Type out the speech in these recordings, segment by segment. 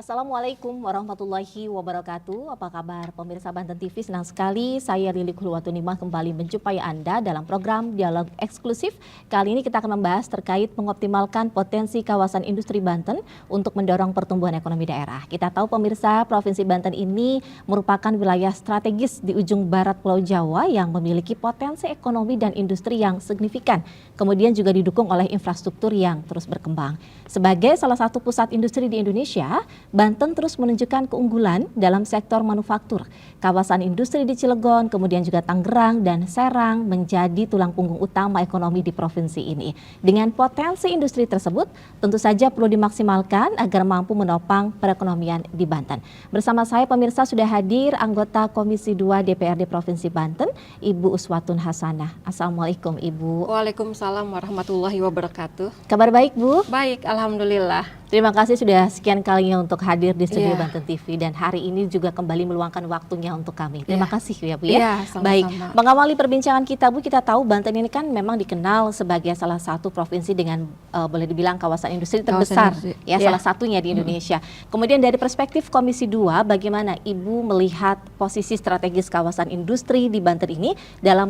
Assalamualaikum warahmatullahi wabarakatuh. Apa kabar pemirsa Banten TV? Senang sekali saya Lili Khulwatunimah kembali menjumpai Anda dalam program Dialog Eksklusif. Kali ini kita akan membahas terkait mengoptimalkan potensi kawasan industri Banten untuk mendorong pertumbuhan ekonomi daerah. Kita tahu pemirsa, Provinsi Banten ini merupakan wilayah strategis di ujung barat Pulau Jawa yang memiliki potensi ekonomi dan industri yang signifikan. Kemudian juga didukung oleh infrastruktur yang terus berkembang. Sebagai salah satu pusat industri di Indonesia, Banten terus menunjukkan keunggulan dalam sektor manufaktur. Kawasan industri di Cilegon, kemudian juga Tangerang dan Serang menjadi tulang punggung utama ekonomi di provinsi ini. Dengan potensi industri tersebut, tentu saja perlu dimaksimalkan agar mampu menopang perekonomian di Banten. Bersama saya pemirsa sudah hadir anggota Komisi 2 DPRD Provinsi Banten, Ibu Uswatun Hasanah. Assalamualaikum Ibu. Waalaikumsalam warahmatullahi wabarakatuh. Kabar baik Bu? Baik, alhamdulillah. Terima kasih sudah sekian kalinya untuk hadir di studio Banten TV dan hari ini juga kembali meluangkan waktunya untuk kami. Terima kasih ya Bu ya. Sama-sama. Baik, mengawali perbincangan kita Bu, kita tahu Banten ini kan memang dikenal sebagai salah satu provinsi dengan boleh dibilang kawasan industri terbesar salah satunya di Indonesia. Kemudian dari perspektif Komisi 2, bagaimana Ibu melihat posisi strategis kawasan industri di Banten ini dalam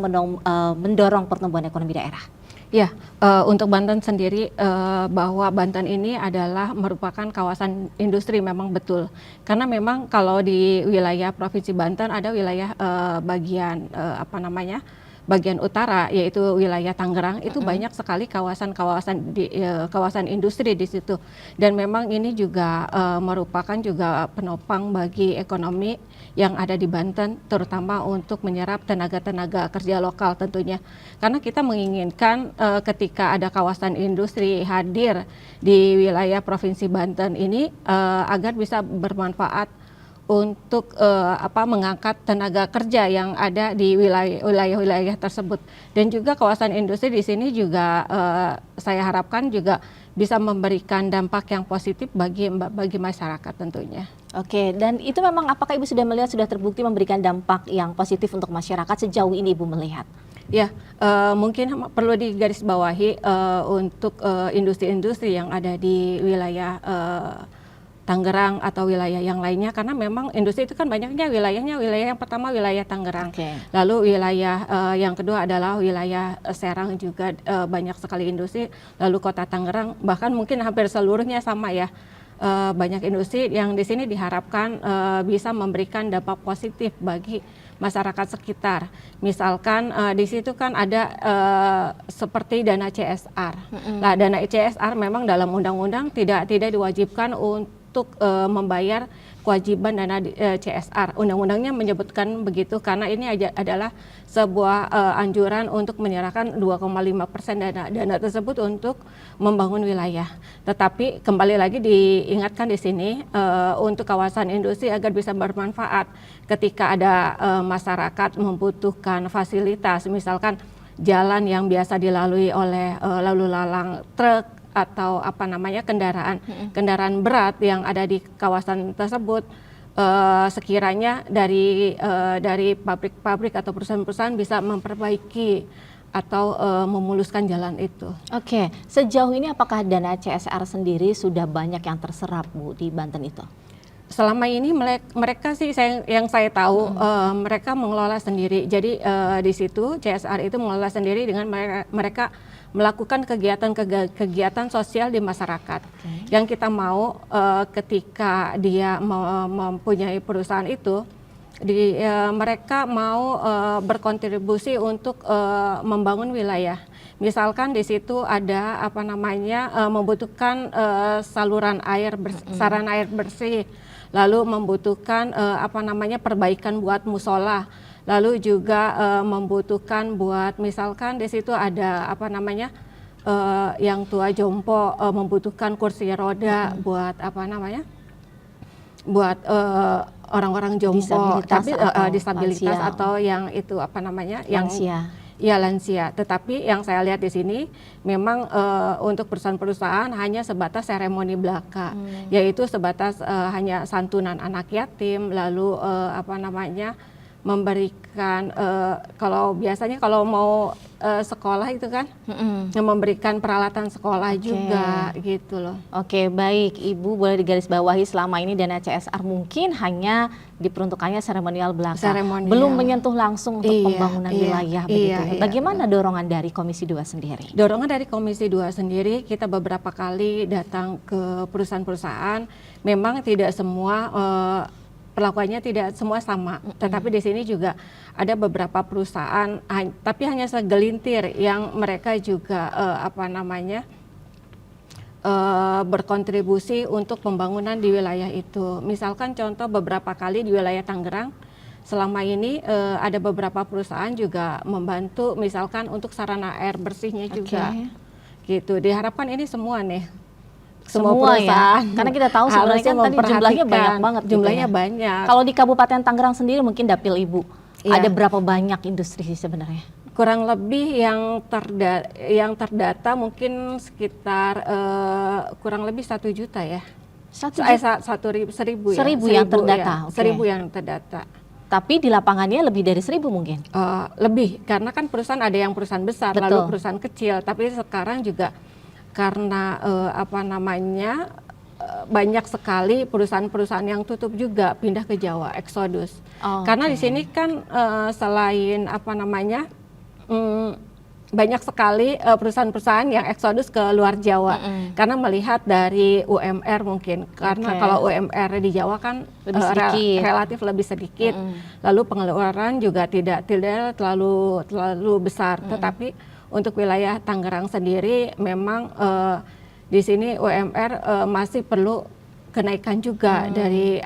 mendorong pertumbuhan ekonomi daerah? Ya, untuk Banten sendiri bahwa Banten ini adalah merupakan kawasan industri memang betul. Karena memang kalau di wilayah Provinsi Banten ada wilayah bagian bagian utara yaitu wilayah Tangerang itu banyak sekali kawasan industri di situ. Dan memang ini juga merupakan juga penopang bagi ekonomi yang ada di Banten, terutama untuk menyerap tenaga-tenaga kerja lokal tentunya. Karena kita menginginkan ketika ada kawasan industri hadir di wilayah Provinsi Banten ini agar bisa bermanfaat untuk mengangkat tenaga kerja yang ada di wilayah-wilayah tersebut. Dan juga kawasan industri di sini juga saya harapkan juga bisa memberikan dampak yang positif bagi masyarakat tentunya. Oke, dan itu memang apakah Ibu sudah melihat, sudah terbukti memberikan dampak yang positif untuk masyarakat sejauh ini Ibu melihat? Ya, mungkin perlu digarisbawahi untuk industri-industri yang ada di wilayah Tangerang atau wilayah yang lainnya, karena memang industri itu kan banyaknya wilayahnya. Wilayah yang pertama wilayah Tangerang, lalu wilayah yang kedua adalah wilayah Serang juga banyak sekali industri, lalu kota Tangerang bahkan mungkin hampir seluruhnya sama ya. Banyak industri yang di sini diharapkan bisa memberikan dampak positif bagi masyarakat sekitar. Misalkan di situ kan ada seperti dana CSR. Nah, dana CSR memang dalam undang-undang tidak diwajibkan untuk membayar kewajiban dana CSR. Undang-undangnya menyebutkan begitu karena ini adalah sebuah anjuran untuk menyerahkan 2,5% dana tersebut untuk membangun wilayah. Tetapi kembali lagi diingatkan di sini untuk kawasan industri agar bisa bermanfaat ketika ada masyarakat membutuhkan fasilitas, misalkan jalan yang biasa dilalui oleh lalu lalang truk atau kendaraan berat yang ada di kawasan tersebut, sekiranya dari pabrik-pabrik atau perusahaan-perusahaan bisa memperbaiki atau memuluskan jalan itu. Oke, sejauh ini apakah dana CSR sendiri sudah banyak yang terserap Bu di Banten itu? Selama ini mereka sih yang saya tahu mereka mengelola sendiri. Jadi di situ CSR itu mengelola sendiri dengan mereka melakukan kegiatan sosial di masyarakat. Yang kita mau ketika dia mempunyai perusahaan itu, mereka mau berkontribusi untuk membangun wilayah. Misalkan di situ ada membutuhkan saluran air bersih, lalu membutuhkan perbaikan buat musola. Lalu juga membutuhkan buat misalkan di situ ada yang tua jompo membutuhkan kursi roda buat buat orang-orang jompo disabilitas atau yang itu lansia. Ya, lansia. Tetapi yang saya lihat di sini memang untuk perusahaan-perusahaan hanya sebatas seremoni belaka, yaitu sebatas hanya santunan anak yatim, lalu memberikan kalau biasanya kalau mau sekolah itu kan memberikan peralatan sekolah juga gitu loh. Oke, baik Ibu, boleh digarisbawahi selama ini dana CSR mungkin hanya diperuntukannya seremonial belaka, belum menyentuh langsung untuk pembangunan wilayah begitu. Bagaimana dorongan dari Komisi 2 sendiri? Dorongan dari Komisi 2 sendiri, kita beberapa kali datang ke perusahaan-perusahaan, memang tidak semua perlakuannya tidak semua sama, tetapi di sini juga ada beberapa perusahaan, tapi hanya segelintir yang mereka juga berkontribusi untuk pembangunan di wilayah itu. Misalkan contoh beberapa kali di wilayah Tangerang, selama ini ada beberapa perusahaan juga membantu, misalkan untuk sarana air bersihnya juga. Gitu. Diharapkan ini semua nih. Semua perusahaan ya, karena kita tahu sebenarnya kan tadi jumlahnya banyak banget. Jumlahnya banyak. Kalau di Kabupaten Tangerang sendiri mungkin dapil Ibu, ada berapa banyak industri sebenarnya? Kurang lebih yang terdata mungkin sekitar kurang lebih 1 juta ya. 1.000 yang terdata. Ya, 1.000 yang terdata. Tapi di lapangannya lebih dari 1.000 mungkin? Lebih, karena kan perusahaan ada yang perusahaan besar, lalu perusahaan kecil. Tapi sekarang juga karena banyak sekali perusahaan-perusahaan yang tutup juga pindah ke Jawa, eksodus. Karena di sini kan selain banyak sekali perusahaan-perusahaan yang eksodus ke luar Jawa karena melihat dari UMR mungkin, karena kalau UMR di Jawa kan relatif lebih sedikit, lalu pengeluaran juga tidak terlalu besar, tetapi untuk wilayah Tangerang sendiri memang di sini UMR masih perlu kenaikan juga dari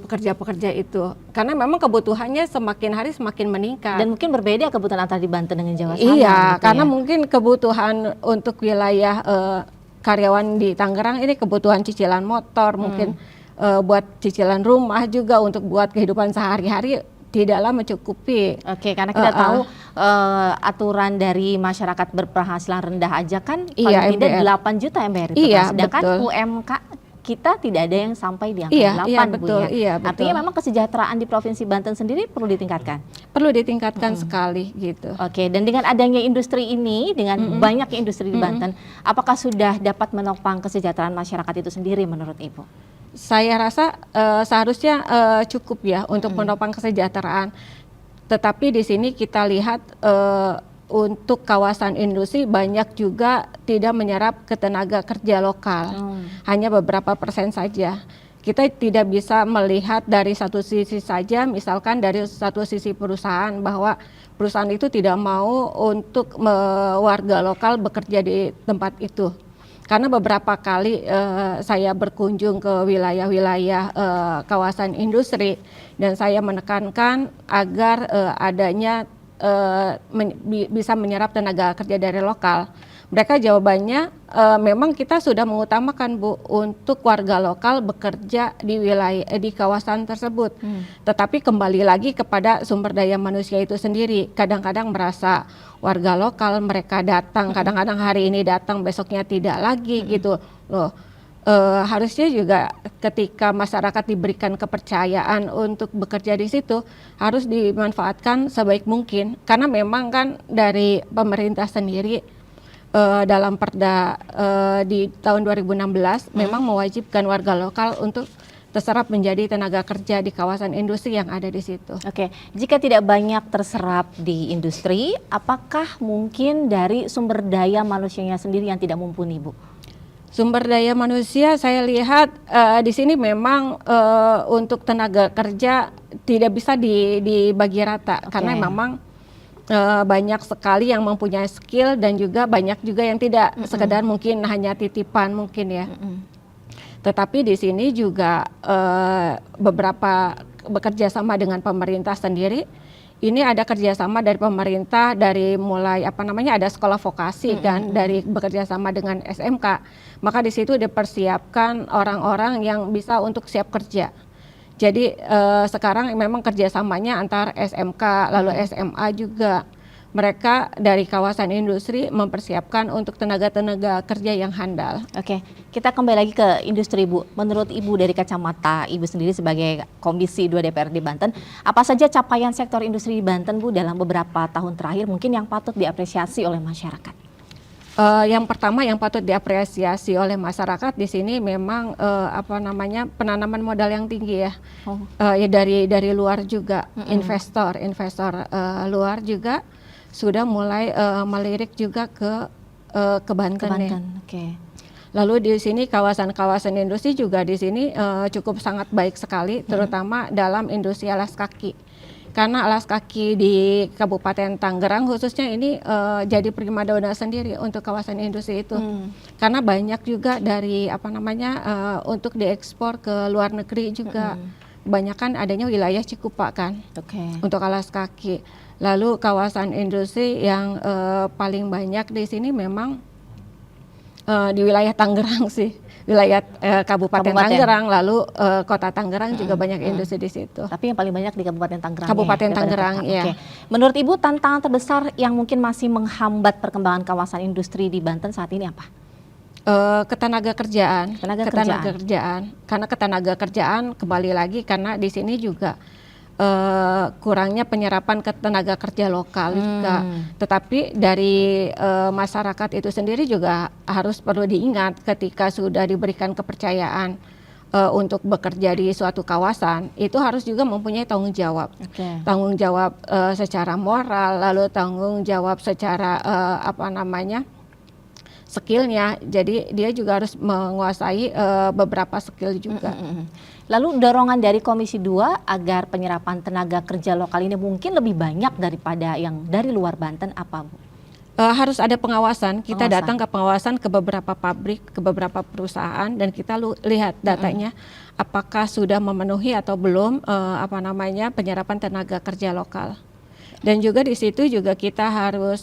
pekerja-pekerja itu, karena memang kebutuhannya semakin hari semakin meningkat. Dan mungkin berbeda kebutuhan antara di Banten dengan Jawa sana. Iya, gitu karena mungkin kebutuhan untuk wilayah karyawan di Tangerang ini kebutuhan cicilan motor, mungkin buat cicilan rumah juga, untuk buat kehidupan sehari-hari tidaklah mencukupi. Oke, karena kita tahu aturan dari masyarakat berpenghasilan rendah aja kan paling tidak 8 juta MBR itu. Sedangkan UMK kita tidak ada yang sampai di angka 8 Bu ya. Artinya memang kesejahteraan di Provinsi Banten sendiri perlu ditingkatkan. Perlu ditingkatkan sekali gitu. Oke, dan dengan adanya industri ini, dengan banyaknya industri di Banten, apakah sudah dapat menopang kesejahteraan masyarakat itu sendiri menurut Ibu? Saya rasa seharusnya cukup ya untuk menopang kesejahteraan. Tetapi di sini kita lihat untuk kawasan industri banyak juga tidak menyerap ke tenaga kerja lokal, hanya beberapa persen saja. Kita tidak bisa melihat dari satu sisi saja, misalkan dari satu sisi perusahaan, bahwa perusahaan itu tidak mau untuk warga lokal bekerja di tempat itu. Karena beberapa kali saya berkunjung ke wilayah-wilayah kawasan industri, dan saya menekankan agar adanya bisa menyerap tenaga kerja dari lokal. Mereka jawabannya memang kita sudah mengutamakan Bu untuk warga lokal bekerja di wilayah di kawasan tersebut. Tetapi kembali lagi kepada sumber daya manusia itu sendiri. Kadang-kadang merasa warga lokal mereka datang, kadang-kadang hari ini datang, besoknya tidak lagi gitu loh. Harusnya juga ketika masyarakat diberikan kepercayaan untuk bekerja di situ, harus dimanfaatkan sebaik mungkin, karena memang kan dari pemerintah sendiri dalam Perda di tahun 2016 memang mewajibkan warga lokal untuk terserap menjadi tenaga kerja di kawasan industri yang ada di situ. Oke, jika tidak banyak terserap di industri, apakah mungkin dari sumber daya manusianya sendiri yang tidak mumpuni, Bu? Sumber daya manusia saya lihat di sini memang untuk tenaga kerja tidak bisa dibagi rata, karena memang banyak sekali yang mempunyai skill dan juga banyak juga yang tidak, sekedar mungkin hanya titipan mungkin ya. Tetapi di sini juga beberapa bekerja sama dengan pemerintah sendiri. Ini ada kerjasama dari pemerintah, dari mulai ada sekolah vokasi kan, dari bekerja sama dengan SMK. Maka di situ dipersiapkan orang-orang yang bisa untuk siap kerja. Jadi sekarang memang kerjasamanya antar SMK lalu SMA juga mereka dari kawasan industri mempersiapkan untuk tenaga-tenaga kerja yang handal. Oke, kita kembali lagi ke industri, Bu. Menurut Ibu dari kacamata Ibu sendiri sebagai Komisi 2 DPRD Banten, apa saja capaian sektor industri di Banten, Bu, dalam beberapa tahun terakhir mungkin yang patut diapresiasi oleh masyarakat? Yang pertama yang patut diapresiasi oleh masyarakat di sini memang penanaman modal yang tinggi ya. Ya dari luar juga investor luar juga sudah mulai melirik juga ke Banten. Oke. Lalu di sini kawasan-kawasan industri juga di sini cukup sangat baik sekali, terutama dalam industri alas kaki. Karena alas kaki di Kabupaten Tangerang khususnya ini jadi primadona sendiri untuk kawasan industri itu. Karena banyak juga dari untuk diekspor ke luar negeri juga. Kebanyakan adanya wilayah Cikupa kan. Untuk alas kaki. Lalu kawasan industri yang paling banyak di sini memang di wilayah Tangerang sih, wilayah Kabupaten Tangerang, lalu Kota Tangerang juga banyak industri di situ. Tapi yang paling banyak di Kabupaten Tangerang. Kabupaten Tangerang, ya. Oke. Menurut Ibu tantangan terbesar yang mungkin masih menghambat perkembangan kawasan industri di Banten saat ini apa? Ketenaga kerjaan. Karena ketenaga kerjaan kembali lagi karena di sini juga kurangnya penyerapan ke tenaga kerja lokal juga. Tetapi dari masyarakat itu sendiri juga harus perlu diingat ketika sudah diberikan kepercayaan untuk bekerja di suatu kawasan, itu harus juga mempunyai tanggung jawab. Tanggung jawab secara moral, lalu tanggung jawab secara skillnya. Jadi dia juga harus menguasai beberapa skill juga. Lalu dorongan dari Komisi 2 agar penyerapan tenaga kerja lokal ini mungkin lebih banyak daripada yang dari luar Banten apa, Bu? Harus ada pengawasan. Kita datang ke pengawasan ke beberapa pabrik, ke beberapa perusahaan dan kita lihat datanya apakah sudah memenuhi atau belum penyerapan tenaga kerja lokal. Dan juga di situ juga kita harus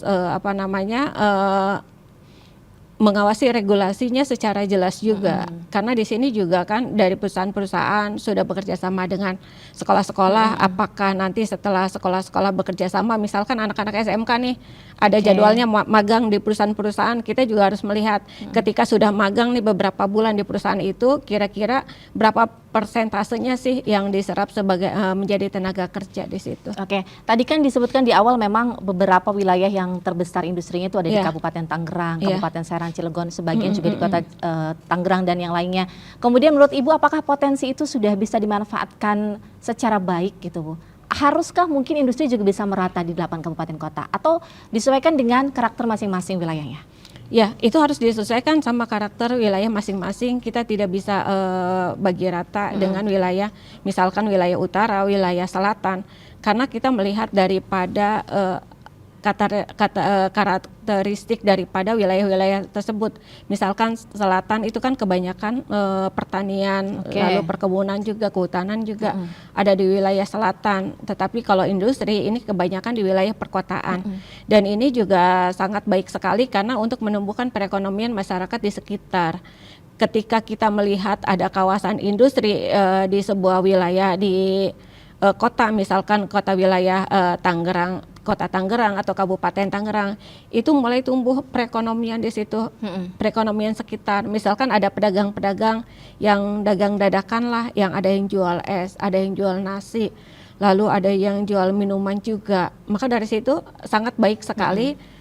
mengawasi regulasinya secara jelas juga, karena di sini juga kan dari perusahaan-perusahaan sudah bekerja sama dengan sekolah-sekolah. Apakah nanti setelah sekolah-sekolah bekerja sama, misalkan anak-anak SMK nih ada jadwalnya magang di perusahaan-perusahaan, kita juga harus melihat ketika sudah magang nih beberapa bulan di perusahaan itu, kira-kira berapa persentasenya sih yang diserap sebagai menjadi tenaga kerja di situ. Oke, tadi kan disebutkan di awal memang beberapa wilayah yang terbesar industrinya itu ada di Kabupaten Tangerang, Kabupaten Serang, Cilegon, sebagian juga di Kota Tangerang dan yang lainnya. Kemudian menurut Ibu apakah potensi itu sudah bisa dimanfaatkan secara baik gitu, Bu? Haruskah mungkin industri juga bisa merata di 8 kabupaten kota atau disesuaikan dengan karakter masing-masing wilayahnya? Ya, itu harus disesuaikan sama karakter wilayah masing-masing. Kita tidak bisa bagi rata dengan wilayah, misalkan wilayah utara, wilayah selatan, karena kita melihat daripada karakteristik daripada wilayah-wilayah tersebut. Misalkan selatan itu kan kebanyakan pertanian, lalu perkebunan juga, kehutanan juga ada di wilayah selatan. Tetapi kalau industri ini kebanyakan di wilayah perkotaan. Dan ini juga sangat baik sekali karena untuk menumbuhkan perekonomian masyarakat di sekitar. Ketika kita melihat ada kawasan industri di sebuah wilayah di kota, misalkan kota wilayah Tangerang, Kota Tangerang atau Kabupaten Tangerang, itu mulai tumbuh perekonomian di situ, perekonomian sekitar. Misalkan ada pedagang-pedagang yang dagang dadakan lah, yang ada yang jual es, ada yang jual nasi, lalu ada yang jual minuman juga. Maka dari situ sangat baik sekali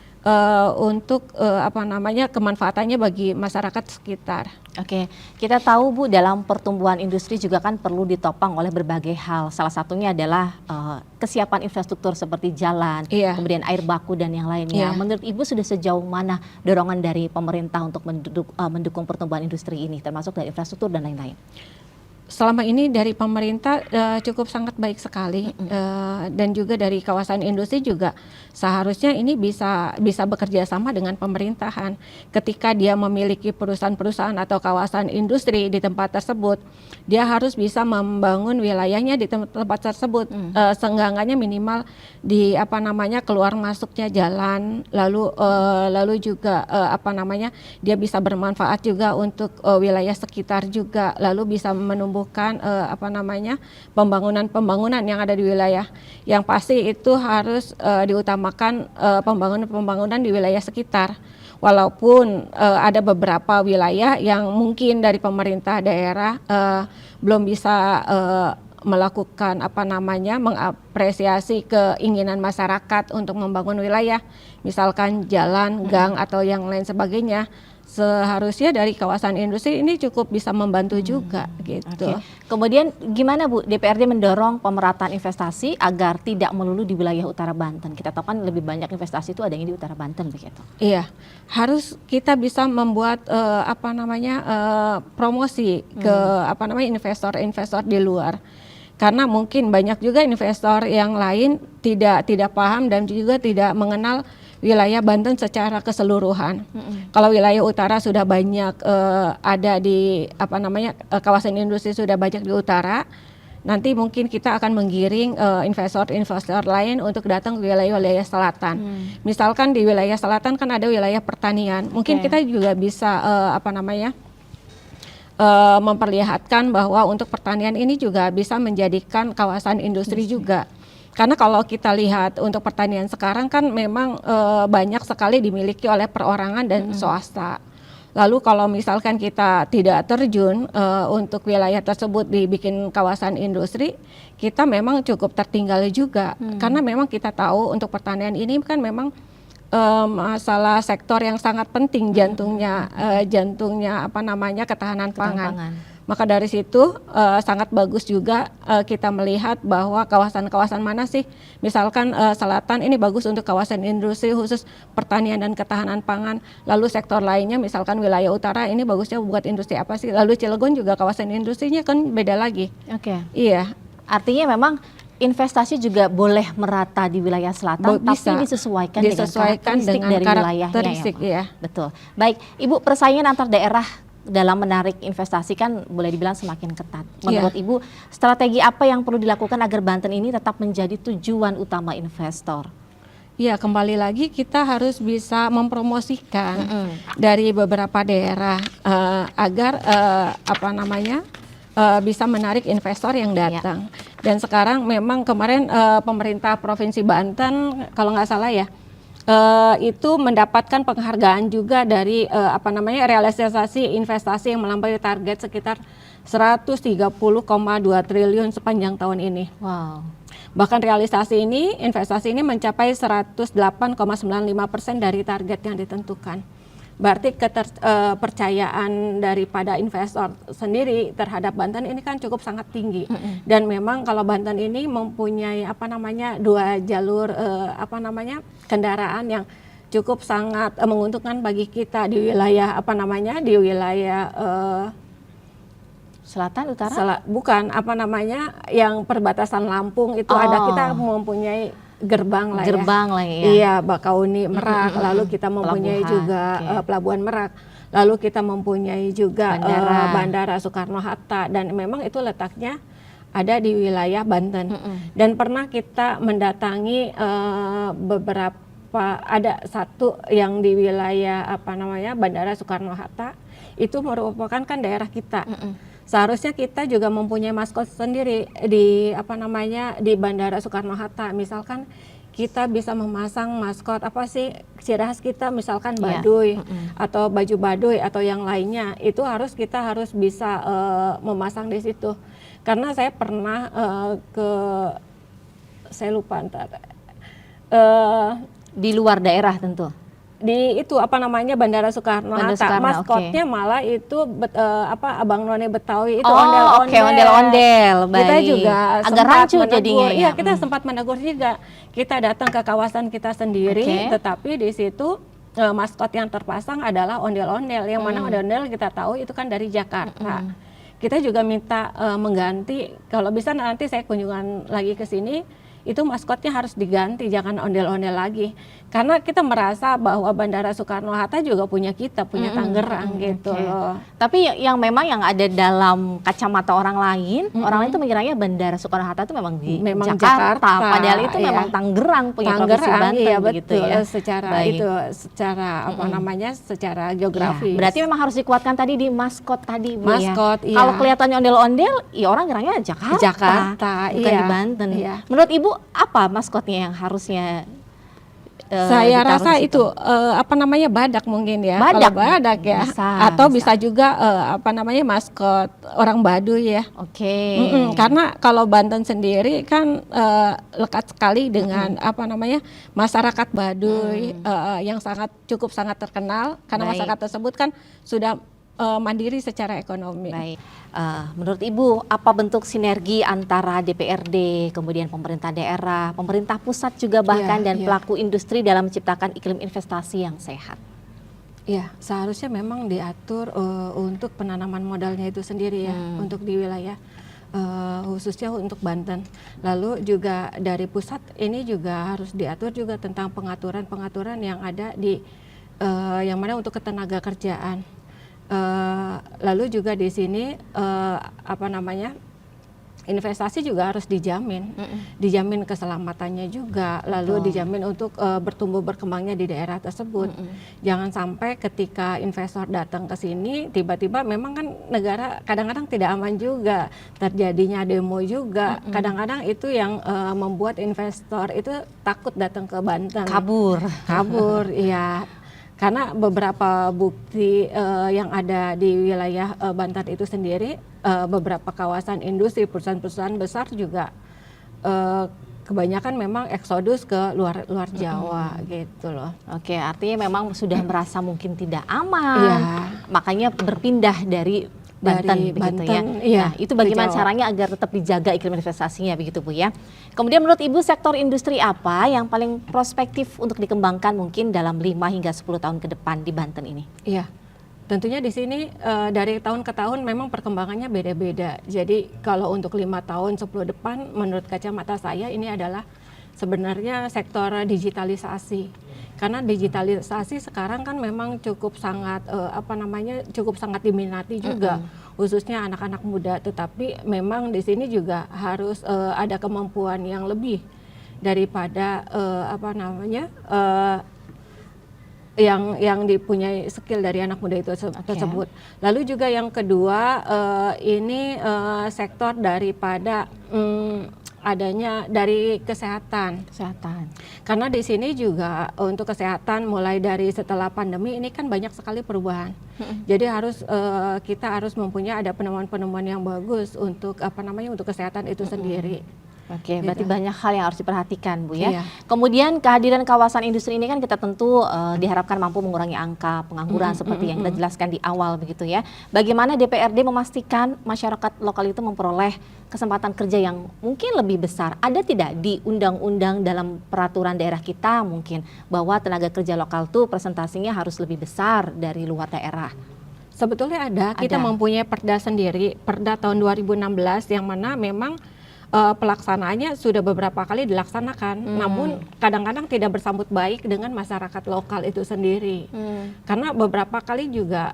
untuk kemanfaatannya bagi masyarakat sekitar. Oke, kita tahu Bu dalam pertumbuhan industri juga kan perlu ditopang oleh berbagai hal. Salah satunya adalah kesiapan infrastruktur seperti jalan, kemudian air baku dan yang lainnya. Menurut Ibu sudah sejauh mana dorongan dari pemerintah untuk mendukung pertumbuhan industri ini, termasuk dari infrastruktur dan lain-lain? Selama ini dari pemerintah cukup sangat baik sekali, dan juga dari kawasan industri juga seharusnya ini bisa bekerja sama dengan pemerintahan. Ketika dia memiliki perusahaan-perusahaan atau kawasan industri di tempat tersebut, dia harus bisa membangun wilayahnya di tempat tersebut, seenggak-enggaknya minimal di keluar masuknya jalan, lalu juga dia bisa bermanfaat juga untuk wilayah sekitar juga, lalu bisa menumbuh menumbuhkan pembangunan yang ada di wilayah. Yang pasti itu harus diutamakan pembangunan di wilayah sekitar. Walaupun ada beberapa wilayah yang mungkin dari pemerintah daerah belum bisa melakukan mengapresiasi keinginan masyarakat untuk membangun wilayah, misalkan jalan, gang atau yang lain sebagainya. Seharusnya dari kawasan industri ini cukup bisa membantu juga gitu. Oke. Kemudian gimana Bu, DPRD mendorong pemerataan investasi agar tidak melulu di wilayah utara Banten? Kita tahu kan lebih banyak investasi itu adanya di utara Banten begitu. Iya, harus kita bisa membuat promosi ke investor-investor di luar. Karena mungkin banyak juga investor yang lain tidak paham dan juga tidak mengenal wilayah Banten secara keseluruhan. Kalau wilayah utara sudah banyak ada di kawasan industri sudah banyak di utara, nanti mungkin kita akan menggiring investor-investor lain untuk datang ke wilayah-wilayah selatan. Misalkan di wilayah selatan kan ada wilayah pertanian, mungkin kita juga bisa memperlihatkan bahwa untuk pertanian ini juga bisa menjadikan kawasan industri juga. Karena kalau kita lihat untuk pertanian sekarang kan memang banyak sekali dimiliki oleh perorangan dan swasta. Lalu kalau misalkan kita tidak terjun untuk wilayah tersebut dibikin kawasan industri, kita memang cukup tertinggal juga. Karena memang kita tahu untuk pertanian ini kan memang masalah sektor yang sangat penting, jantungnya ketahanan pangan. Maka dari situ sangat bagus juga kita melihat bahwa kawasan-kawasan mana sih, misalkan selatan ini bagus untuk kawasan industri khusus pertanian dan ketahanan pangan, lalu sektor lainnya misalkan wilayah utara ini bagusnya buat industri apa sih, lalu Cilegon juga kawasan industrinya kan beda lagi. Iya. Artinya memang investasi juga boleh merata di wilayah selatan, tapi disesuaikan dengan karakteristik dari wilayahnya ya, Pak. Betul. Baik, Ibu, persaingan antar daerah dalam menarik investasi kan boleh dibilang semakin ketat. Menurut Ibu, strategi apa yang perlu dilakukan agar Banten ini tetap menjadi tujuan utama investor? Ya, kembali lagi kita harus bisa mempromosikan dari beberapa daerah agar bisa menarik investor yang datang. Dan sekarang memang kemarin pemerintah Provinsi Banten kalau nggak salah ya, itu mendapatkan penghargaan juga dari realisasi investasi yang melampaui target sekitar 130,2 triliun sepanjang tahun ini. Wow. Bahkan investasi ini mencapai 108,95% dari target yang ditentukan. Berarti kepercayaan daripada investor sendiri terhadap Banten ini kan cukup sangat tinggi. Dan memang kalau Banten ini mempunyai dua jalur kendaraan yang cukup sangat menguntungkan bagi kita di wilayah selatan utara? Yang perbatasan Lampung itu ada, kita mempunyai gerbang lah ya. Iya, Bakauni, Merak, lalu kita mempunyai Pelabuhan Merak, lalu kita mempunyai juga Bandara Soekarno-Hatta, dan memang itu letaknya ada di wilayah Banten. Dan pernah kita mendatangi ada satu yang di wilayah Bandara Soekarno-Hatta, itu merupakan kan daerah kita. Seharusnya kita juga mempunyai maskot sendiri di Bandara Soekarno-Hatta. Misalkan kita bisa memasang maskot ciri khas kita, misalkan baduy atau baju baduy atau yang lainnya. Itu kita harus bisa memasang di situ. Karena saya pernah di luar daerah tentu. Di Bandara Soekarno-Hatta, maskotnya malah itu Abang None Betawi itu ondel-ondel. Kita juga agak rancu jadinya. Iya, kita sempat menegur juga. Kita datang ke kawasan kita sendiri, tetapi di situ maskot yang terpasang adalah ondel-ondel. Yang mana ondel-ondel kita tahu itu kan dari Jakarta. Kita juga minta mengganti, kalau bisa nanti saya kunjungan lagi ke sini, itu maskotnya harus diganti, jangan ondel-ondel lagi. Karena kita merasa bahwa Bandara Soekarno-Hatta juga punya Tangerang gitu loh. Tapi yang memang yang ada dalam kacamata orang lain itu mengiranya Bandara Soekarno-Hatta itu memang di Jakarta. Padahal itu memang Tangerang punya Provinsi Banten, iya, begitu betul, ya. Secara apa namanya, secara geografis. Ya, berarti memang harus dikuatkan tadi di maskot tadi, Bu, maskot, ya. Kalau kelihatannya ondel-ondel, ya orang kiranya Jakarta, bukan di Banten. Iya. Menurut Ibu apa maskotnya yang harusnya saya rasa itu badak mungkin ya. Badak, kalau badak ya. Atau bisa juga maskot orang Baduy ya. Oke. Karena kalau Banten sendiri kan lekat sekali dengan masyarakat Baduy yang cukup sangat terkenal karena masyarakat tersebut kan sudah mandiri secara ekonomi. Baik. Menurut Ibu, apa bentuk sinergi antara DPRD, kemudian pemerintah daerah, pemerintah pusat juga bahkan dan pelaku industri dalam menciptakan iklim investasi yang sehat? Ya, seharusnya memang diatur untuk penanaman modalnya itu sendiri ya, untuk di wilayah khususnya untuk Banten. Lalu juga dari pusat ini juga harus diatur juga tentang pengaturan yang ada di yang mana untuk ketenaga kerjaan. Lalu juga di sini investasi juga harus dijamin keselamatannya juga, lalu dijamin untuk bertumbuh berkembangnya di daerah tersebut. Jangan sampai ketika investor datang ke sini tiba-tiba memang kan negara kadang-kadang tidak aman juga, terjadinya demo juga, kadang-kadang itu yang membuat investor itu takut datang ke Banten. Kabur, iya. Karena beberapa bukti yang ada di wilayah Banten itu sendiri, beberapa kawasan industri, perusahaan-perusahaan besar juga kebanyakan memang eksodus ke luar Jawa gitu loh. Oke, artinya memang sudah merasa mungkin tidak aman, makanya berpindah dari Banten, begitu ya. Nah, itu bagaimana caranya agar tetap dijaga iklim investasinya, begitu Bu ya. Kemudian menurut Ibu, sektor industri apa yang paling prospektif untuk dikembangkan mungkin dalam 5 hingga 10 tahun ke depan di Banten ini? Iya, tentunya di sini dari tahun ke tahun memang perkembangannya beda-beda. Jadi kalau untuk 5 tahun 10 depan, menurut kacamata saya ini adalah sebenarnya sektor digitalisasi. Karena digitalisasi sekarang kan memang cukup sangat cukup sangat diminati juga, khususnya anak-anak muda. Tetapi memang di sini juga harus ada kemampuan yang lebih daripada yang dipunyai skill dari anak muda itu tersebut. Lalu juga yang kedua ini sektor daripada adanya dari kesehatan. Karena di sini juga untuk kesehatan mulai dari setelah pandemi ini kan banyak sekali perubahan. Jadi kita harus mempunyai ada penemuan-penemuan yang bagus untuk untuk kesehatan itu sendiri. Oke, berarti banyak hal yang harus diperhatikan Bu ya. Iya. Kemudian kehadiran kawasan industri ini kan kita tentu diharapkan mampu mengurangi angka pengangguran seperti yang kita jelaskan di awal begitu ya. Bagaimana DPRD memastikan masyarakat lokal itu memperoleh kesempatan kerja yang mungkin lebih besar? Ada tidak di undang-undang dalam peraturan daerah kita mungkin bahwa tenaga kerja lokal tuh presentasinya harus lebih besar dari luar daerah? Sebetulnya ada. Kita mempunyai perda sendiri, perda tahun 2016 yang mana memang pelaksanaannya sudah beberapa kali dilaksanakan, namun kadang-kadang tidak bersambut baik dengan masyarakat lokal itu sendiri. Karena beberapa kali juga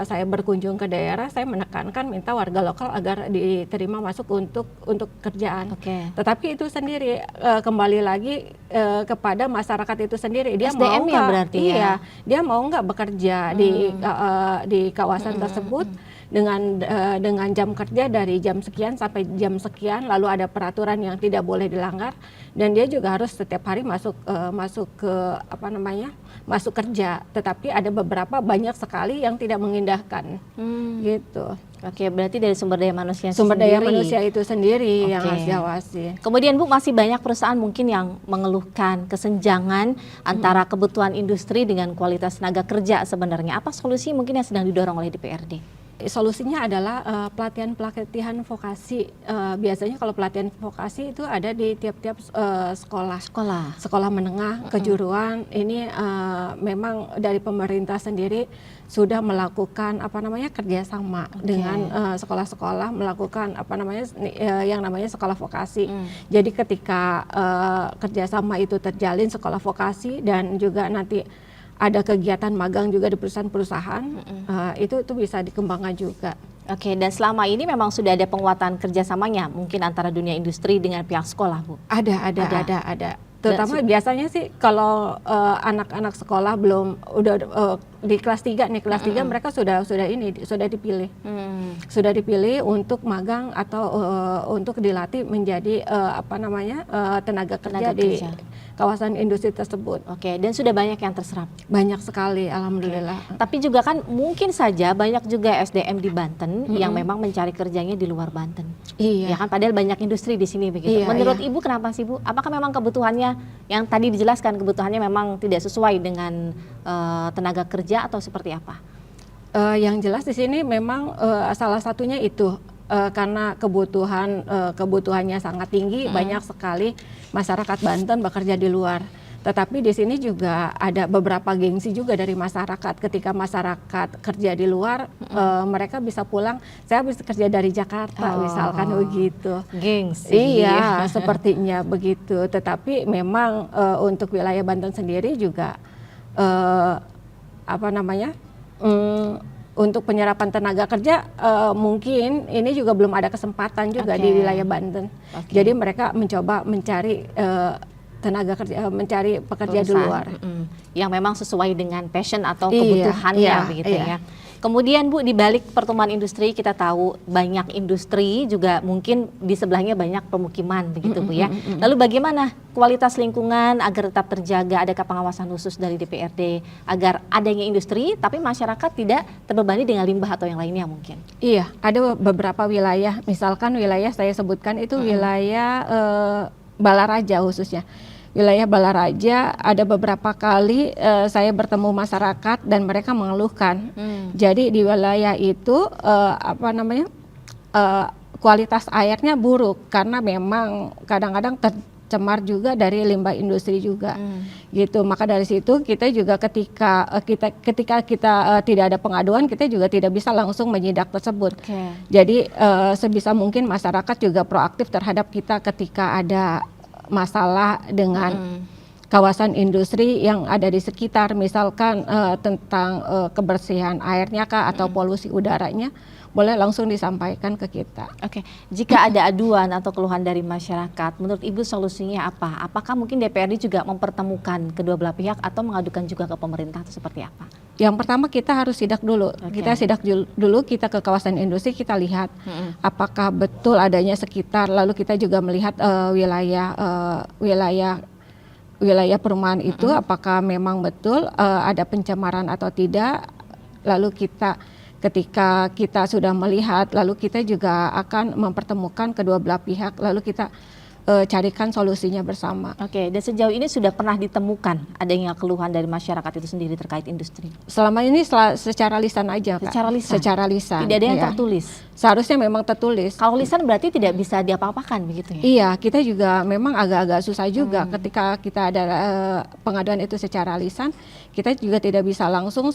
saya berkunjung ke daerah, saya menekankan minta warga lokal agar diterima masuk untuk kerjaan. Tetapi itu sendiri kembali lagi kepada masyarakat itu sendiri. Dia SDM mau nggak? Berarti dia mau nggak bekerja di kawasan tersebut dengan jam kerja dari jam sekian sampai jam sekian, lalu ada peraturan yang tidak boleh dilanggar, dan dia juga harus setiap hari masuk kerja. Tetapi ada banyak sekali yang tidak mengindahkan gitu. Oke, berarti dari sumber daya manusia itu sendiri yang harus diawasi. Kemudian Bu, masih banyak perusahaan mungkin yang mengeluhkan kesenjangan antara kebutuhan industri dengan kualitas tenaga kerja sebenarnya. Apa solusi mungkin yang sedang didorong oleh DPRD? Solusinya adalah pelatihan vokasi. Biasanya kalau pelatihan vokasi itu ada di tiap-tiap sekolah menengah, kejuruan. Ini memang dari pemerintah sendiri sudah melakukan kerjasama dengan sekolah-sekolah, melakukan yang namanya sekolah vokasi. Jadi ketika kerjasama itu terjalin, sekolah vokasi dan juga nanti ada kegiatan magang juga di perusahaan-perusahaan, itu bisa dikembangkan juga. Oke, dan selama ini memang sudah ada penguatan kerjasamanya mungkin antara dunia industri dengan pihak sekolah, Bu? Ada. Terutama biasanya sih kalau anak-anak sekolah belum di kelas 3 nih, kelas 3 mereka sudah dipilih. Sudah dipilih untuk magang atau untuk dilatih menjadi tenaga kerja di kawasan industri tersebut. Oke, dan sudah banyak yang terserap? Banyak sekali, alhamdulillah. Tapi juga kan mungkin saja banyak juga SDM di Banten yang memang mencari kerjanya di luar Banten. Iya. Ya kan, padahal banyak industri di sini begitu. Iya, Menurut Ibu kenapa sih, Bu? Apakah memang kebutuhannya yang tadi dijelaskan kebutuhannya memang tidak sesuai dengan tenaga kerja atau seperti apa? Yang jelas di sini memang salah satunya itu. Karena kebutuhannya sangat tinggi, banyak sekali masyarakat Banten bekerja di luar. Tetapi di sini juga ada beberapa gengsi juga dari masyarakat. Ketika masyarakat kerja di luar, mereka bisa pulang. Saya bisa kerja dari Jakarta, misalkan begitu. Gengsi. Iya, sepertinya begitu. Tetapi memang untuk wilayah Banten sendiri juga untuk penyerapan tenaga kerja mungkin ini juga belum ada kesempatan juga di wilayah Banten. Jadi mereka mencoba mencari tenaga kerja, mencari pekerja di luar yang memang sesuai dengan passion atau kebutuhannya begitu ya. Kemudian Bu, di balik pertumbuhan industri kita tahu banyak industri juga mungkin di sebelahnya banyak pemukiman begitu Bu ya. Lalu bagaimana kualitas lingkungan agar tetap terjaga? Adakah pengawasan khusus dari DPRD agar adanya industri tapi masyarakat tidak terbebani dengan limbah atau yang lainnya mungkin? Iya, ada beberapa wilayah, misalkan wilayah saya sebutkan itu wilayah Balaraja khususnya. Wilayah Balaraja ada beberapa kali saya bertemu masyarakat dan mereka mengeluhkan. Jadi di wilayah itu kualitas airnya buruk karena memang kadang-kadang tercemar juga dari limbah industri juga. Gitu. Maka dari situ kita juga ketika kita tidak ada pengaduan, kita juga tidak bisa langsung menyidak tersebut. Jadi sebisa mungkin masyarakat juga proaktif terhadap kita ketika ada masalah dengan kawasan industri yang ada di sekitar, misalkan tentang kebersihan airnya kah atau polusi udaranya, boleh langsung disampaikan ke kita. Oke, jika ada aduan atau keluhan dari masyarakat, menurut Ibu solusinya apa? Apakah mungkin DPRD juga mempertemukan kedua belah pihak atau mengadukan juga ke pemerintah atau seperti apa? Yang pertama kita harus sidak dulu. Kita sidak dulu, kita ke kawasan industri, kita lihat apakah betul adanya sekitar, lalu kita juga melihat wilayah perumahan itu apakah memang betul ada pencemaran atau tidak. Lalu ketika kita sudah melihat, lalu kita juga akan mempertemukan kedua belah pihak, lalu kita carikan solusinya bersama. Oke, dan sejauh ini sudah pernah ditemukan adanya keluhan dari masyarakat itu sendiri terkait industri? Selama ini secara lisan aja, Kak. Secara lisan. Tidak ada yang tertulis? Seharusnya memang tertulis. Kalau lisan berarti tidak bisa diapa-apakan begitu ya? Iya, kita juga memang agak-agak susah juga ketika kita ada pengaduan itu secara lisan, kita juga tidak bisa langsung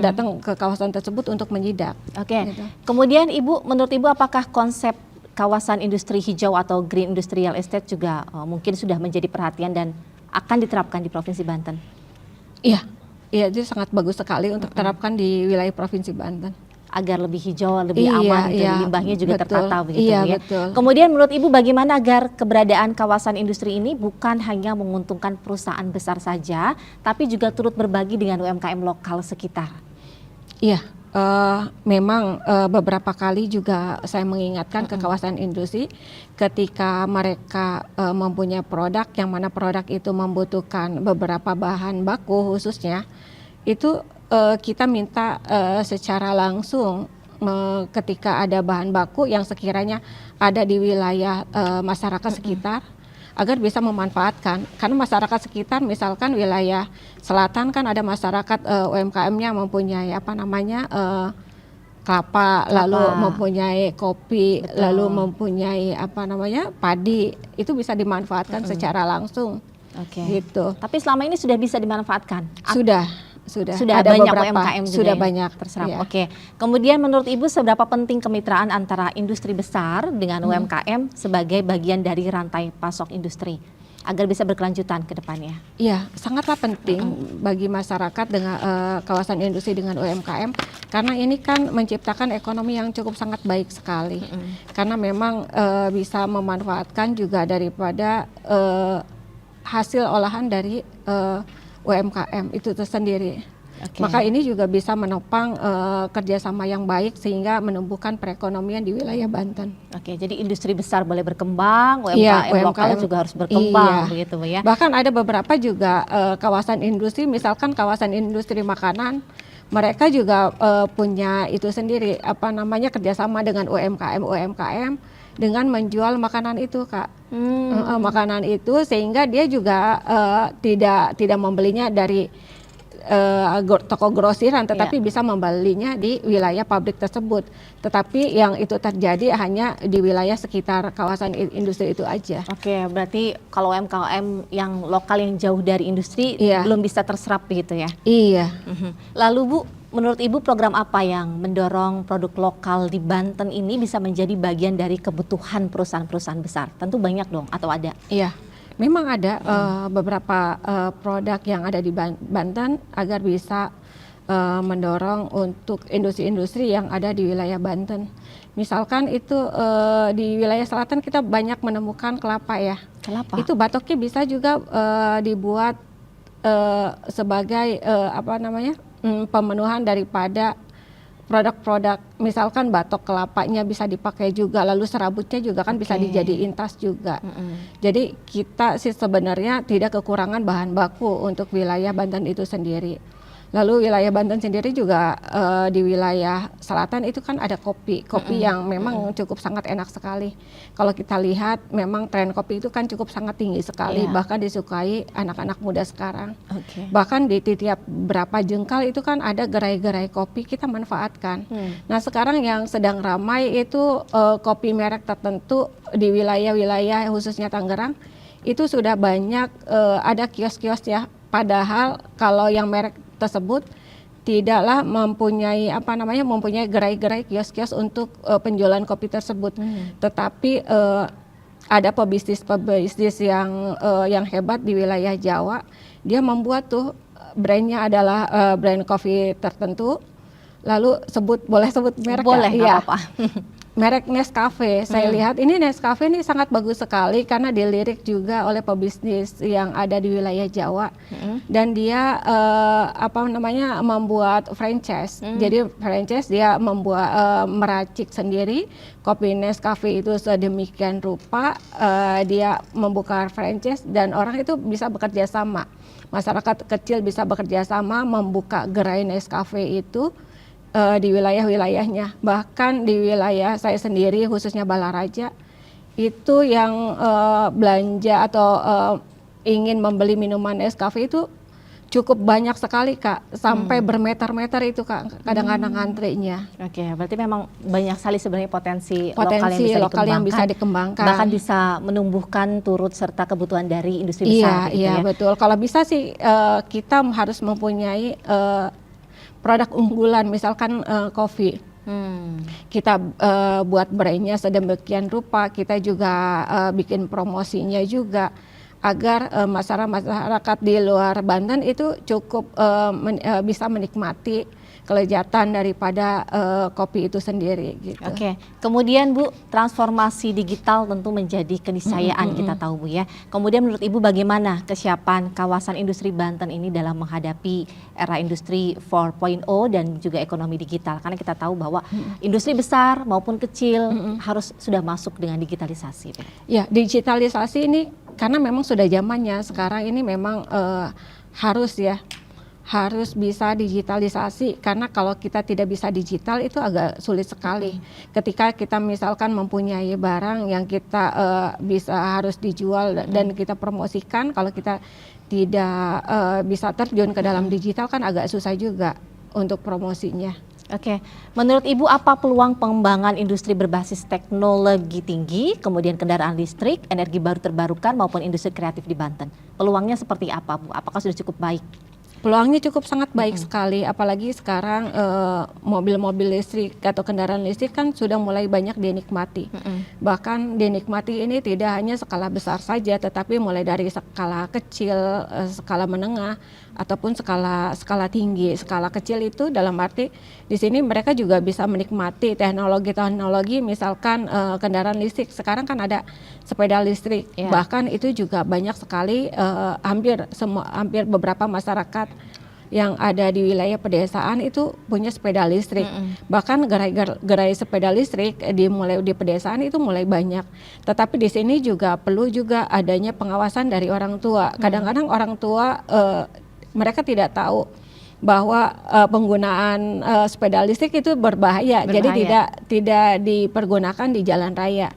datang ke kawasan tersebut untuk menyidak. Oke, kemudian Ibu, menurut Ibu apakah konsep kawasan industri hijau atau green industrial estate juga mungkin sudah menjadi perhatian dan akan diterapkan di Provinsi Banten? Iya, itu sangat bagus sekali untuk diterapkan di wilayah Provinsi Banten. Agar lebih hijau, lebih aman, limbahnya juga tertata begitu ya. Betul. Kemudian menurut Ibu bagaimana agar keberadaan kawasan industri ini bukan hanya menguntungkan perusahaan besar saja, tapi juga turut berbagi dengan UMKM lokal sekitar? Iya. Memang beberapa kali juga saya mengingatkan ke kawasan industri ketika mereka mempunyai produk yang mana produk itu membutuhkan beberapa bahan baku khususnya, itu kita minta secara langsung ketika ada bahan baku yang sekiranya ada di wilayah masyarakat sekitar agar bisa memanfaatkan, karena masyarakat sekitar misalkan wilayah selatan kan ada masyarakat UMKM-nya mempunyai kelapa, lalu mempunyai kopi, Betul. lalu mempunyai padi, itu bisa dimanfaatkan secara langsung. Oke. Gitu. Tapi selama ini sudah bisa dimanfaatkan? Sudah Sudah ada banyak beberapa, UMKM juga sudah yang banyak terserap. ya. Oke. Kemudian menurut Ibu seberapa penting kemitraan antara industri besar dengan UMKM sebagai bagian dari rantai pasok industri agar bisa berkelanjutan ke depannya? Iya, sangatlah penting bagi masyarakat dengan kawasan industri dengan UMKM, karena ini kan menciptakan ekonomi yang cukup sangat baik sekali. Karena memang bisa memanfaatkan juga daripada hasil olahan dari UMKM itu tersendiri. Oke. Maka ini juga bisa menopang kerjasama yang baik sehingga menumbuhkan perekonomian di wilayah Banten. Oke, jadi industri besar boleh berkembang, UMKM, Iya, lokal juga harus berkembang, iya. begitu Bu ya. Bahkan ada beberapa juga kawasan industri, misalkan kawasan industri makanan, mereka juga punya itu sendiri, kerjasama dengan UMKM dengan menjual makanan itu, Kak. Makanan itu sehingga dia juga tidak membelinya dari toko grosiran, tetapi bisa membelinya di wilayah pabrik tersebut. Tetapi yang itu terjadi hanya di wilayah sekitar kawasan industri itu aja. Oke, berarti kalau UMKM yang lokal yang jauh dari industri belum bisa terserap begitu ya? Iya. Lalu Bu, menurut Ibu program apa yang mendorong produk lokal di Banten ini bisa menjadi bagian dari kebutuhan perusahaan-perusahaan besar? Tentu banyak dong, atau ada? Iya. Memang ada beberapa produk yang ada di Banten agar bisa mendorong untuk industri-industri yang ada di wilayah Banten. Misalkan itu di wilayah selatan kita banyak menemukan kelapa ya. Kelapa? Itu batoknya bisa juga dibuat sebagai pemenuhan daripada produk-produk, misalkan batok kelapanya bisa dipakai juga, lalu serabutnya juga kan bisa dijadiin tas juga. Jadi kita sih sebenarnya tidak kekurangan bahan baku untuk wilayah Banten itu sendiri. Lalu wilayah Banten sendiri juga di wilayah selatan itu kan ada kopi yang memang cukup sangat enak sekali. Kalau kita lihat memang tren kopi itu kan cukup sangat tinggi sekali, bahkan disukai anak-anak muda sekarang. Bahkan di tiap berapa jengkal itu kan ada gerai-gerai kopi, kita manfaatkan. Nah sekarang yang sedang ramai itu kopi merek tertentu di wilayah-wilayah khususnya Tangerang itu sudah banyak ada kios-kios ya. Padahal kalau yang merek tersebut tidaklah mempunyai gerai-gerai kios-kios untuk penjualan kopi tersebut, tetapi ada pebisnis yang hebat di wilayah Jawa, dia membuat tuh brandnya adalah brand kopi tertentu, lalu boleh sebut merek? Boleh, ya? apa-apa. Merek Nescafe. Saya lihat ini Nescafe ini sangat bagus sekali karena dilirik juga oleh pebisnis yang ada di wilayah Jawa. Dan dia membuat franchise. Jadi franchise dia membuat meracik sendiri kopi Nescafe itu sedemikian rupa, dia membuka franchise dan orang itu bisa bekerja sama. Masyarakat kecil bisa bekerja sama membuka gerai Nescafe itu di wilayah-wilayahnya. Bahkan di wilayah saya sendiri khususnya Balaraja itu yang belanja atau ingin membeli minuman Nescafe itu cukup banyak sekali Kak, sampai bermeter-meter itu Kak kadang-kadang antrenya. Oke, berarti memang banyak sekali sebenarnya potensi lokal yang bisa dikembangkan. Bahkan bisa menumbuhkan turut serta kebutuhan dari industri besar. Iya, betul. Kalau bisa sih kita harus mempunyai produk unggulan, misalkan kopi. Kita buat brandnya sedemikian rupa, kita juga bikin promosinya juga agar masyarakat di luar Banten itu cukup bisa menikmati kelezatan daripada kopi itu sendiri gitu. Oke, kemudian Bu, transformasi digital tentu menjadi keniscayaan kita tahu Bu ya. Kemudian menurut Ibu bagaimana kesiapan kawasan industri Banten ini dalam menghadapi era industri 4.0 dan juga ekonomi digital? Karena kita tahu bahwa industri besar maupun kecil harus sudah masuk dengan digitalisasi. Ya, digitalisasi ini karena memang sudah zamannya sekarang ini memang harus bisa digitalisasi, karena kalau kita tidak bisa digital itu agak sulit sekali. Ketika kita misalkan mempunyai barang yang kita harus dijual dan kita promosikan, kalau kita tidak bisa terjun ke dalam digital kan agak susah juga untuk promosinya. Oke, menurut Ibu apa peluang pengembangan industri berbasis teknologi tinggi, kemudian kendaraan listrik, energi baru terbarukan maupun industri kreatif di Banten? Peluangnya seperti apa, Bu? Apakah sudah cukup baik? Peluangnya cukup sangat baik sekali, apalagi sekarang mobil-mobil listrik atau kendaraan listrik kan sudah mulai banyak dinikmati. Bahkan dinikmati ini tidak hanya skala besar saja, tetapi mulai dari skala kecil, skala menengah, ataupun skala tinggi. Skala kecil itu dalam arti di sini mereka juga bisa menikmati teknologi-teknologi, misalkan kendaraan listrik. Sekarang kan ada sepeda listrik, bahkan itu juga banyak sekali, hampir beberapa masyarakat yang ada di wilayah pedesaan itu punya sepeda listrik. Bahkan gerai sepeda listrik dimulai di pedesaan itu mulai banyak. Tetapi di sini juga perlu juga adanya pengawasan dari orang tua. Kadang-kadang orang tua mereka tidak tahu bahwa penggunaan sepeda listrik itu berbahaya. Jadi tidak dipergunakan di jalan raya,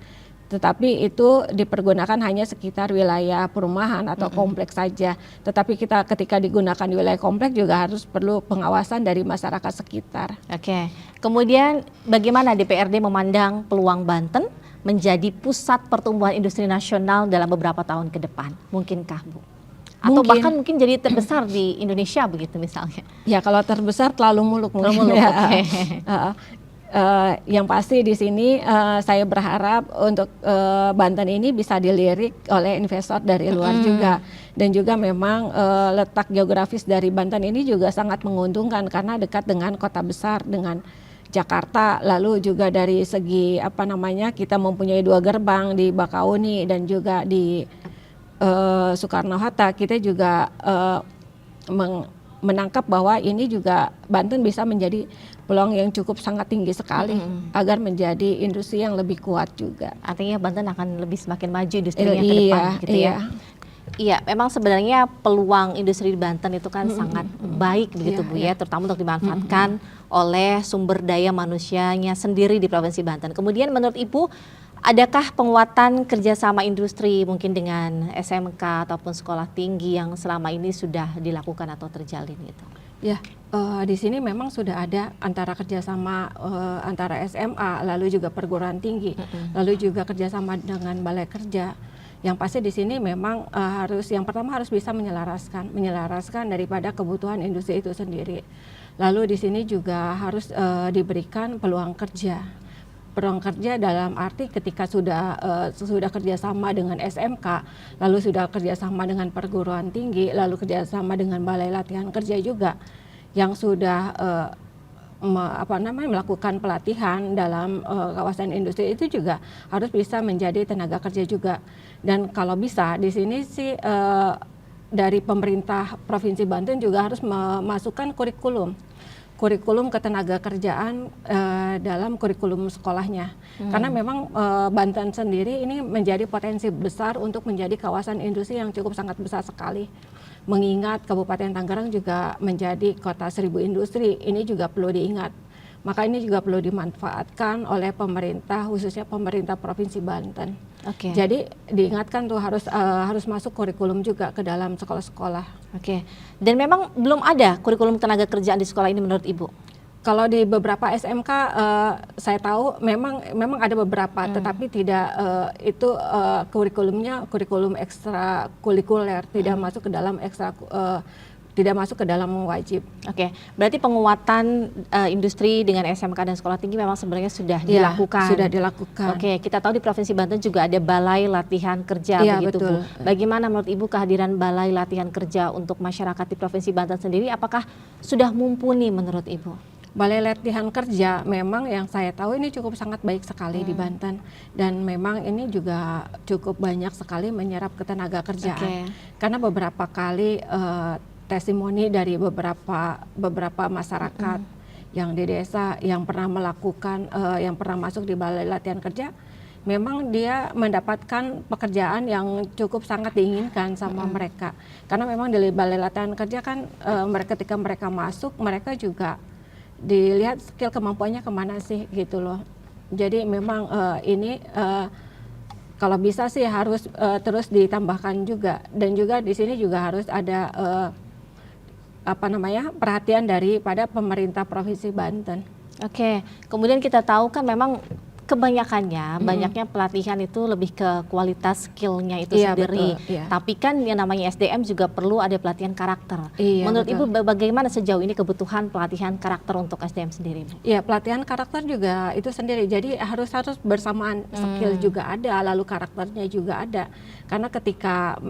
tetapi itu dipergunakan hanya sekitar wilayah perumahan atau kompleks saja. Tetapi ketika digunakan di wilayah kompleks juga harus perlu pengawasan dari masyarakat sekitar. Oke, kemudian bagaimana DPRD memandang peluang Banten menjadi pusat pertumbuhan industri nasional dalam beberapa tahun ke depan? Mungkinkah, Bu? Atau bahkan mungkin jadi terbesar di Indonesia begitu misalnya? Ya, kalau terbesar terlalu muluk. Okay. Yang pasti di sini saya berharap untuk Banten ini bisa dilirik oleh investor dari luar juga, dan juga memang letak geografis dari Banten ini juga sangat menguntungkan karena dekat dengan kota besar, dengan Jakarta. Lalu juga dari segi kita mempunyai 2 gerbang di Bakauni dan juga di Soekarno-Hatta. Kita juga menangkap bahwa ini juga Banten bisa menjadi peluang yang cukup sangat tinggi sekali agar menjadi industri yang lebih kuat juga. Artinya Banten akan lebih semakin maju industrinya ke depan gitu ya. Iya, memang sebenarnya peluang industri di Banten itu kan sangat baik begitu Bu ya, terutama untuk dimanfaatkan oleh sumber daya manusianya sendiri di Provinsi Banten. Kemudian menurut Ibu, adakah penguatan kerjasama industri mungkin dengan SMK ataupun sekolah tinggi yang selama ini sudah dilakukan atau terjalin gitu? Ya, di sini memang sudah ada antara kerjasama antara SMA, lalu juga perguruan tinggi, lalu juga kerjasama dengan balai kerja. Yang pasti di sini memang yang pertama harus bisa menyelaraskan daripada kebutuhan industri itu sendiri. Lalu di sini juga harus diberikan peluang kerja. Peluang kerja dalam arti ketika sudah kerjasama dengan SMK, lalu sudah kerjasama dengan perguruan tinggi, lalu kerjasama dengan balai latihan kerja juga, yang sudah melakukan pelatihan dalam kawasan industri itu juga harus bisa menjadi tenaga kerja juga. Dan kalau bisa di sini sih dari pemerintah Provinsi Banten juga harus memasukkan kurikulum ketenaga kerjaan dalam kurikulum sekolahnya. Karena memang Banten sendiri ini menjadi potensi besar untuk menjadi kawasan industri yang cukup sangat besar sekali. Mengingat Kabupaten Tangerang juga menjadi kota 1000 industri, ini juga perlu diingat. Maka ini juga perlu dimanfaatkan oleh pemerintah, khususnya pemerintah Provinsi Banten. Jadi diingatkan tuh harus masuk kurikulum juga ke dalam sekolah-sekolah. Dan memang belum ada kurikulum tenaga kerjaan di sekolah ini menurut Ibu? Kalau di beberapa SMK saya tahu memang ada beberapa, tetapi tidak itu kurikulum ekstrakurikuler, tidak masuk ke dalam tidak masuk ke dalam wajib. Berarti penguatan industri dengan SMK dan sekolah tinggi memang sebenarnya sudah dilakukan. Sudah dilakukan. Kita tahu di Provinsi Banten juga ada balai latihan kerja begitu Bu. Bagaimana menurut Ibu kehadiran balai latihan kerja untuk masyarakat di Provinsi Banten sendiri, apakah sudah mumpuni menurut Ibu? Balai latihan kerja memang yang saya tahu ini cukup sangat baik sekali di Banten, dan memang ini juga cukup banyak sekali menyerap ketenaga kerjaan. Karena beberapa kali testimoni dari beberapa masyarakat yang di desa yang pernah melakukan yang pernah masuk di balai latihan kerja, memang dia mendapatkan pekerjaan yang cukup sangat diinginkan sama mereka. Karena memang di balai latihan kerja kan ketika mereka masuk, mereka juga dilihat skill kemampuannya kemana sih gitu loh. Jadi memang ini kalau bisa sih harus terus ditambahkan juga, dan juga di sini juga harus ada perhatian daripada pemerintah Provinsi Banten. Oke, kemudian kita tahu kan memang kebanyakannya, banyaknya pelatihan itu lebih ke kualitas skillnya itu Iya, sendiri. betul, iya. Tapi kan yang namanya SDM juga perlu ada pelatihan karakter. Iya, Menurut betul. Ibu bagaimana sejauh ini kebutuhan pelatihan karakter untuk SDM sendiri, Bu? Ya, pelatihan karakter juga itu sendiri. Jadi harus bersamaan, skill juga ada, lalu karakternya juga ada. Karena ketika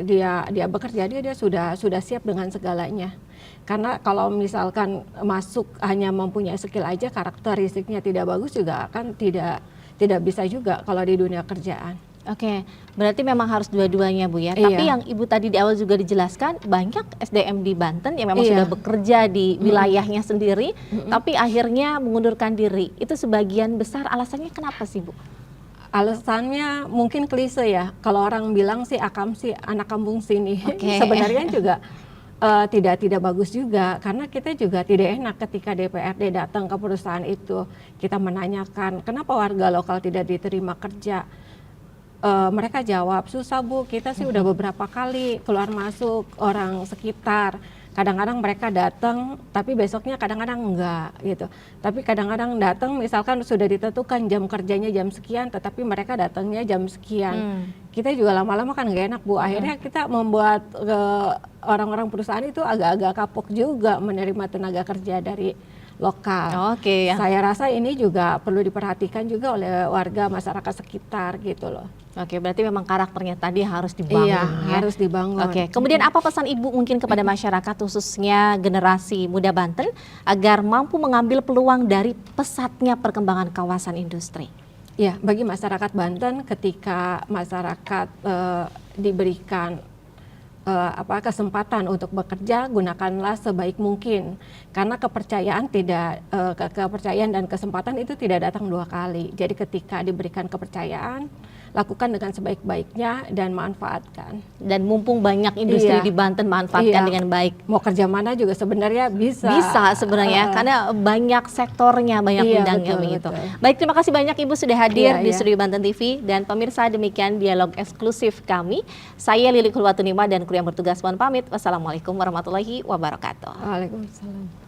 dia bekerja, dia sudah siap dengan segalanya. Karena kalau misalkan masuk hanya mempunyai skill aja, karakteristiknya tidak bagus juga kan tidak bisa juga kalau di dunia kerjaan. Oke, berarti memang harus dua-duanya, Bu ya. Iya. Tapi yang Ibu tadi di awal juga dijelaskan, banyak SDM di Banten yang memang Iya. sudah bekerja di wilayahnya sendiri, tapi akhirnya mengundurkan diri. Itu sebagian besar alasannya kenapa sih, Bu? Alasannya mungkin klise ya. Kalau orang bilang sih akam sih anak kampung sini. Oke. Sebenarnya juga tidak bagus juga, karena kita juga tidak enak ketika DPRD datang ke perusahaan itu, kita menanyakan kenapa warga lokal tidak diterima kerja. Mereka jawab, susah Bu, kita sih udah beberapa kali keluar masuk orang sekitar. Kadang-kadang mereka datang, tapi besoknya kadang-kadang enggak gitu. Tapi kadang-kadang datang, misalkan sudah ditentukan jam kerjanya jam sekian, tetapi mereka datangnya jam sekian. Kita juga lama-lama kan nggak enak Bu. Akhirnya kita membuat orang-orang perusahaan itu agak-agak kapok juga menerima tenaga kerja dari lokal. Oke ya. Saya rasa ini juga perlu diperhatikan juga oleh warga masyarakat sekitar gitu loh. Oke, berarti memang karakternya tadi harus dibangun Iya, ya. harus dibangun. Oke, kemudian apa pesan Ibu mungkin kepada masyarakat khususnya generasi muda Banten agar mampu mengambil peluang dari pesatnya perkembangan kawasan industri? Ya, bagi masyarakat Banten ketika masyarakat diberikan kesempatan untuk bekerja, gunakanlah sebaik mungkin. Karena kepercayaan kepercayaan dan kesempatan itu tidak datang dua kali. Jadi ketika diberikan kepercayaan, lakukan dengan sebaik-baiknya dan manfaatkan. Dan mumpung banyak industri Iya. di Banten, manfaatkan Iya. dengan baik. Mau kerja mana juga sebenarnya bisa. Bisa sebenarnya karena banyak sektornya, banyak Iya, bidangnya betul, begitu. betul. Baik, terima kasih banyak Ibu sudah hadir Iya, di iya. Studio Banten TV, dan pemirsa demikian dialog eksklusif kami. Saya Lilik Hulwatunima dan kru yang bertugas mohon pamit. Wassalamualaikum warahmatullahi wabarakatuh. Waalaikumsalam.